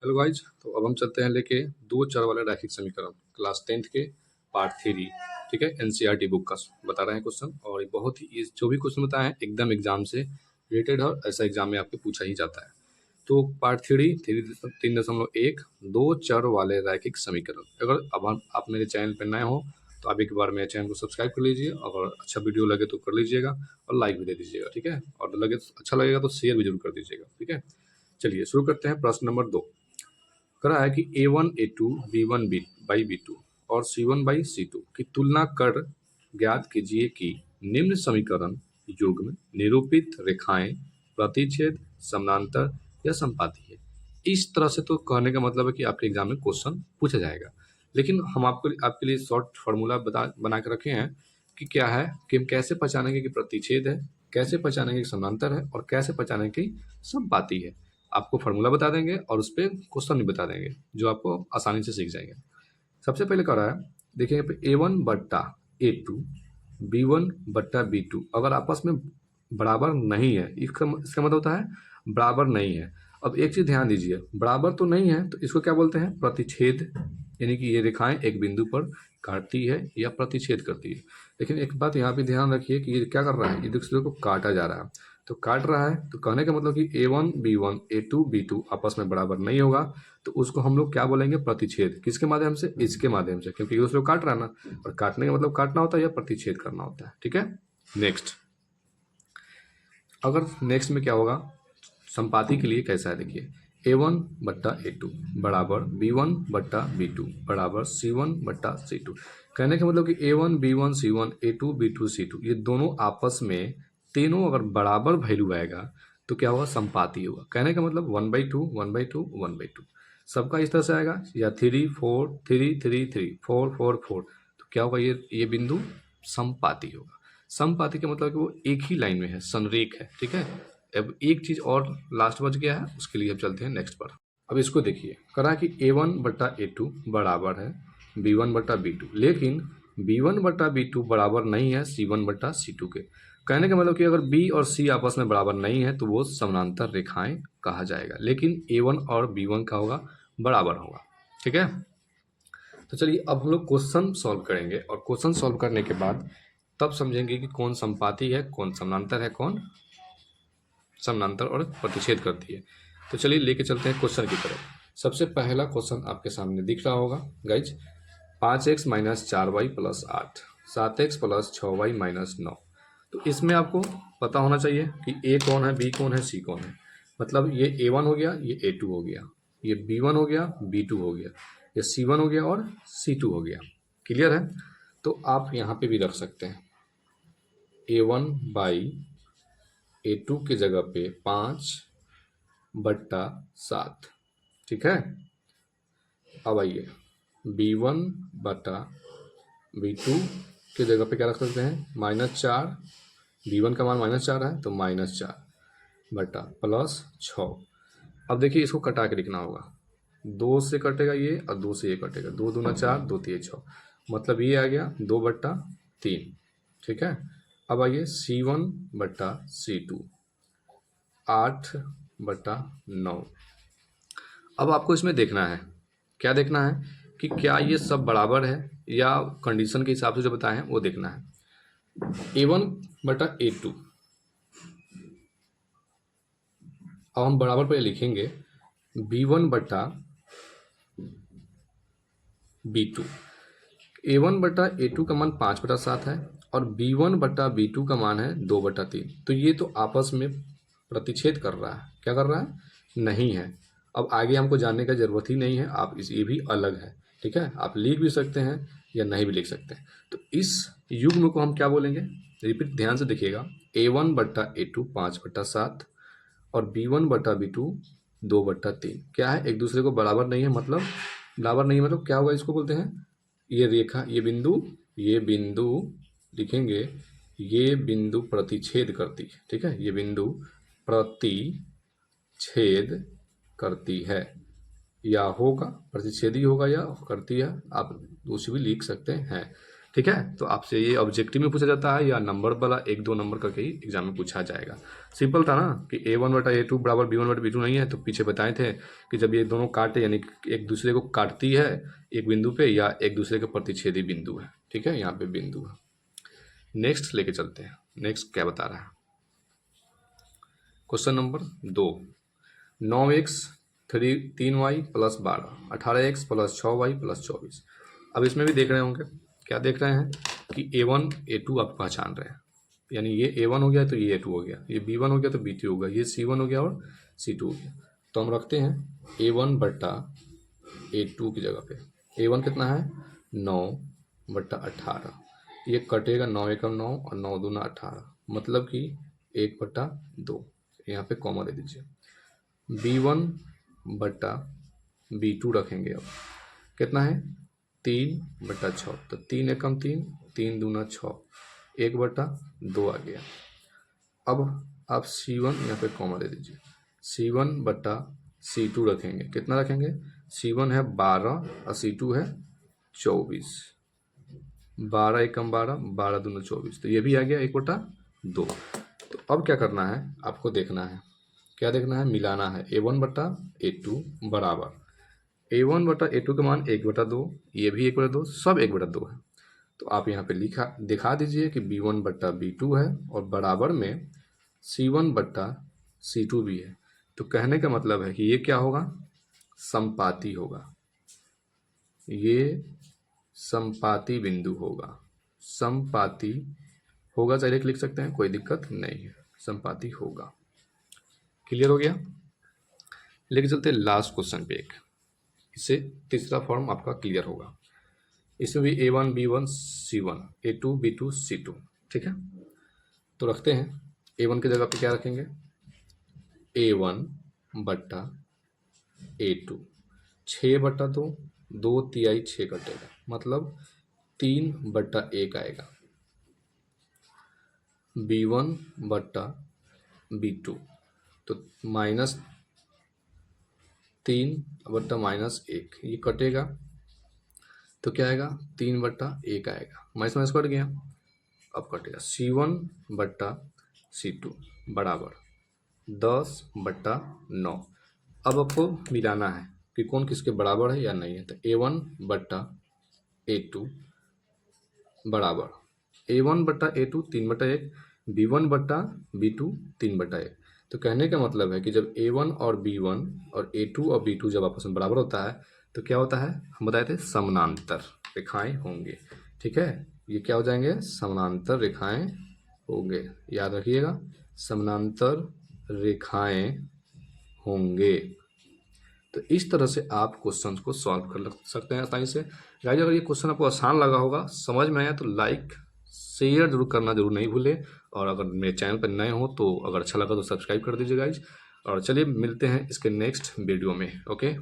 Hello guys. तो अब हम चलते हैं लेके दो चर वाले रैखिक समीकरण क्लास 10th के पार्ट 3। ठीक है, एनसीईआरटी बुक का बता रहे हैं क्वेश्चन, और ये बहुत ही जो भी क्वेश्चन बताए हैं एकदम एग्जाम से रिलेटेड है और ऐसा एग्जाम में आपके पूछा ही जाता है। तो पार्ट 3.1 दो चर वाले रैखिक समीकरण। अगर अब आप मेरे चैनल पर नए हो तो आप एक बार मेरे चैनल को सब्सक्राइब कर लीजिए, अगर अच्छा वीडियो लगे तो कर लीजिएगा और लाइक भी दे दीजिएगा। ठीक है, और लगे अच्छा लगेगा तो शेयर भी जरूर कर दीजिएगा। ठीक है, चलिए शुरू करते हैं। प्रश्न नंबर 2 करा है कि A1 A2 B1 by B2 और C1 बाई C2 की तुलना कर ज्ञात कीजिए कि निम्न समीकरण युग्म निरूपित रेखाएं प्रतिच्छेद समानांतर या संपाती है। इस तरह से तो कहने का मतलब है कि आपके एग्जाम में क्वेश्चन पूछा जाएगा, लेकिन हम आपके लिए शॉर्ट फार्मूला बना के रखे हैं कि क्या है कि हम कैसे पहचानेंगे कि प्रतिच्छेद है, कैसे पहचानेंगे कि समानांतर है और कैसे पहचानेंगे कि संपाती है। आपको फार्मूला बता देंगे और उस पर क्वेश्चन भी बता देंगे जो आपको आसानी से सीख जाएंगे। सबसे पहले क्या रहा है, देखिए यहाँ पे A1 बट्टा A2 B1 बट्टा B2 अगर आपस में बराबर नहीं है, इसका मतलब होता है बराबर नहीं है। अब एक चीज ध्यान दीजिए, बराबर तो नहीं है तो इसको क्या बोलते हैं, प्रतिच्छेद। यानी कि ये रेखाएं एक बिंदु पर काटती है या प्रतिच्छेद करती है। लेकिन एक बात यहाँ पे ध्यान रखिए कि ये क्या कर रहा है, ये दूसरे को काटा जा रहा है। तो काट रहा है तो कहने का मतलब कि A1 B1 A2 B2 आपस में बराबर नहीं होगा, तो उसको हम लोग क्या बोलेंगे, प्रतिच्छेद। किसके माध्यम से, इसके माध्यम से, क्योंकि एक दूसरे को काट रहा है ना, और काटने का मतलब काटना होता है या प्रतिच्छेद करना होता है। ठीक है, नेक्स्ट। अगर नेक्स्ट में क्या होगा, संपाती के लिए कैसा है, देखिए A1 बट्टा A2 बराबर B1 बट्टा B2 बराबर C1 बट्टा C2। कहने का मतलब कि A1 B1 C1 A2 B2 C2 ये दोनों आपस में तीनों अगर बराबर वैल्यू आएगा तो क्या होगा, संपाती होगा। कहने का मतलब 1/2 1/2 1/2 सबका इस तरह से आएगा, या 3 4 3 3 3 4 4 4, तो क्या होगा, ये बिंदु संपाती होगा। समपाती का मतलब कि वो एक ही लाइन में है, संरेख है। ठीक है, अब एक चीज और लास्ट बच गया है, उसके लिए हम चलते हैं नेक्स्ट पर। अब इसको देखिए, करा कि A1 बट्टा A2 बराबर है B1 बट्टा B2, लेकिन B1 बट्टा B2 बराबर नहीं है C1 बट्टा C2 के। कहने का मतलब कि अगर B और C आपस में बराबर नहीं है तो वो समानांतर रेखाएं कहा जाएगा, लेकिन A1 और B1 का होगा, बराबर होगा। ठीक है, तो चलिए अब हम लोग क्वेश्चन सॉल्व करेंगे, और क्वेश्चन सॉल्व करने के बाद तब समझेंगे कि कौन संपाती है, कौन समानांतर है, कौन समानांतर और प्रतिच्छेद करती है। तो चलिए लेके चलते हैं क्वेश्चन की तरफ। सबसे पहला क्वेश्चन आपके सामने दिख रहा होगा guys, 5x minus 4y plus 8 7x plus 6y minus 9। तो इसमें आपको पता होना चाहिए कि A कौन है, B कौन है, C कौन है। मतलब ये A1 हो गया, ये A2 हो गया, ये B1 हो गया, B2 हो गया, ये C1 हो गया और C2 हो गया। क्लियर है, तो आप यहाँ पे भी रख सकते हैं A1 बाई A2 की जगह पे 5/7। ठीक है, अब आइए B1 बटा B2 की जगह पे क्या रख सकते हैं, -4। B1 का मान -4 है तो -4 बटा प्लस 6। अब देखिए इसको कटा के लिखना होगा, 2 से कटेगा ये और 2 से ये कटेगा, 2 दूना 4 2 3 6, मतलब ये आ गया 2/3। ठीक है, अब आइए C1 बटा C2 8/9। अब आपको इसमें देखना है, क्या देखना है कि क्या ये सब बराबर है या कंडीशन के हिसाब से जो बताए हैं वो देखना है। A1 बटा A2 अब हम बराबर पर लिखेंगे B1 बटा B2। A1 बटा A2 का मान 5/7 है और B1 बटा B2 का मान है 2/3। तो ये तो आपस में प्रतिच्छेद कर रहा है, क्या कर रहा है, नहीं है। अब आगे हमको जानने का जरूरत ही नहीं है, आप ये भी अलग है। ठीक है, आप लिख भी सकते हैं या नहीं भी लिख सकते हैं। तो इस युग्म को हम क्या बोलेंगे, रिपीट ध्यान से देखिएगा, A1 बटा A2 5/7 और B1 बटा B2 2/3 क्या है, एक दूसरे को बराबर नहीं है। मतलब बराबर नहीं है मतलब क्या होगा, इसको बोलते हैं ये रेखा, ये बिंदु लिखेंगे, ये बिंदु प्रतिच्छेद करती है। ठीक है, ये बिंदु प्रतिच्छेद करती है, या होगा प्रतिच्छेदी होगा या करती है, आप दूसरी भी लिख सकते हैं। ठीक है। तो आपसे ये ऑब्जेक्टिव में पूछा जाता है या नंबर वाला 1-2 नंबर करके ही एग्जाम में पूछा जाएगा। सिंपल था ना कि A1/A2 बराबर B1/B2 नहीं है, तो पीछे बताए थे कि जब ये दोनों काटे यानी कि एक दूसरे को काटती है एक बिंदु पे या एक दूसरे के प्रतिच्छेदी बिंदु है। ठीक है, यहाँ पे बिंदु है। नेक्स्ट लेके चलते हैं। नेक्स्ट क्या बता रहा है, question number 2, 9x 3y + 12, 18x + 6y + 24। अब इसमें भी देख रहे होंगे, क्या देख रहे हैं कि A1 A2 आप पहचान रहे हैं, यानी ये A1 हो गया तो ये A2 हो गया, ये B1 हो गया तो B2 हो गया, ये C1 हो गया और C2 हो गया। तो हम रखते हैं A1/A2 की जगह पे। A1 कितना है 9/18, ये कटेगा 9 एकम 9 और 9 दूना 18, मतलब कि 1/2, यहाँ पे कॉमा दे दीजिए। B1/B2 रखेंगे, अब कितना है 3/6, तो 3 एकम 3, 3 दूना 6, 1/2 आ गया। अब आप C1 यहाँ पे कॉमा दे दीजिए, C1/C2 रखेंगे, कितना रखेंगे, C1 है 12 और C2 है 24, 12 एकम 12, 12 दूना 24, तो ये भी आ गया 1/2। तो अब क्या करना है, आपको देखना है, क्या देखना है, मिलाना है A1/A2 बराबर A1/A2 का मान 1/2, ये भी 1/2, सब 1/2 है। तो आप यहाँ पे दिखा दीजिए कि B1/B2 है और बराबर में C1/C2 भी है। तो कहने का मतलब है कि ये क्या होगा, समपाती होगा, ये समपाती बिंदु होगा, समपाती होगा, डायरेक्ट लिख सकते हैं, कोई दिक्कत नहीं है, समपाती होगा। क्लियर हो गया। लेके चलते लास्ट क्वेश्चन पे एक, इससे तीसरा फॉर्म आपका क्लियर होगा। इसमें भी A1 B1 C1, A2 B2 C2, ठीक है। तो रखते हैं A1 की जगह पे क्या रखेंगे, A1/A2, 6/2, 2 तिहाई 6 कटेगा, मतलब 3/1 आएगा। B1/B2, तो -3/-1 ये कटेगा, तो क्या आएगा 3/1 आएगा, माइनस कट गया, अब कटेगा C1/C2 बराबर 10/9। अब आपको मिलाना है कि कौन किसके बराबर है या नहीं है। तो A1/A2 बराबर A1/A2 3/1, B1/B2 3/1। तो कहने का मतलब है कि जब A1 और B1 और A2 और B2 जब आपस में बराबर होता है तो क्या होता है, हम बताए थे समानांतर रेखाएं होंगे। ठीक है, ये क्या हो जाएंगे, समानांतर रेखाएं होंगे, याद रखिएगा, समानांतर रेखाएं होंगे। तो इस तरह से आप क्वेश्चन को सॉल्व कर सकते हैं आसानी से। गाइज अगर ये क्वेश्चन आपको आसान लगा होगा, समझ में आया, तो लाइक शेयर जरूर करना जरूर नहीं भूलें। और अगर मेरे चैनल पर नए हो तो अगर अच्छा लगा तो सब्सक्राइब कर दीजिए गाइज। और चलिए मिलते हैं इसके नेक्स्ट वीडियो में। ओके।